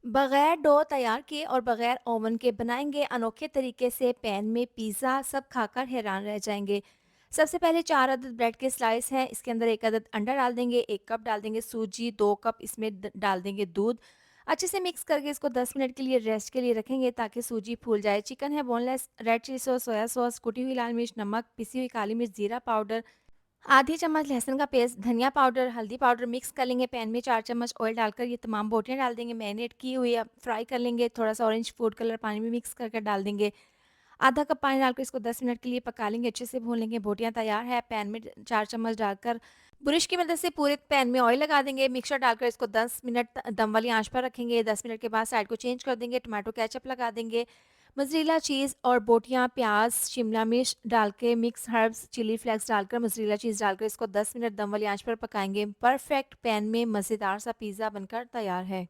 बगैर डो तैयार किए और बगैर ओवन के बनाएंगे अनोखे तरीके से पैन में पिज़्ज़ा, सब खाकर हैरान रह जाएंगे। सबसे पहले 4 अदद ब्रेड के स्लाइस हैं, इसके अंदर 1 अदद अंडा डाल देंगे, 1 कप डाल देंगे सूजी, 2 कप इसमें डाल देंगे दूध। अच्छे से मिक्स करके इसको 10 मिनट के लिए रेस्ट के लिए रखेंगे ताकि सूजी फूल जाए। चिकन है boneless, red chilli sauce, soya sauce, कुटी हुई लाल मिर्च, नमक, पिसी हुई काली मिर्च, जीरा पाउडर, आधी चम्मच लहसुन का पेस्ट, धनिया पाउडर, हल्दी पाउडर मिक्स कर लेंगे। पैन में 4 चम्मच ऑयल डालकर ये तमाम बोटियाँ डाल देंगे, मैरिनेट की हुई। अब फ्राई कर लेंगे, थोड़ा-सा ऑरेंज फूड कलर पानी में मिक्स करके डाल देंगे। आधा कप पानी डालकर इसको 10 मिनट के लिए पका लेंगे, अच्छे से भून लेंगे। बोटियाँ तैयार है, पैन में 4 चम्मच डालकर ब्रश की मदद से पूरे पैन में ऑयल लगा देंगे। मिक्सचर डालकर इसको 10 मिनट दम वाली आँच पर रखेंगे। 10 मिनट के बाद साइड को चेंज कर देंगे, टोमेटो केचअप लगा देंगे। मोज़रेला चीज़ और बोटियाँ, प्याज़, शिमला मिर्च डाल के मिक्स हर्ब्स, चिली फ्लेक्स डालकर मोज़रेला चीज़ डालकर इसको 10 मिनट दम वाली आँच पर पकाएँगे। परफेक्ट पैन में मज़ेदार सा पिज़्ज़ा बनकर तैयार है।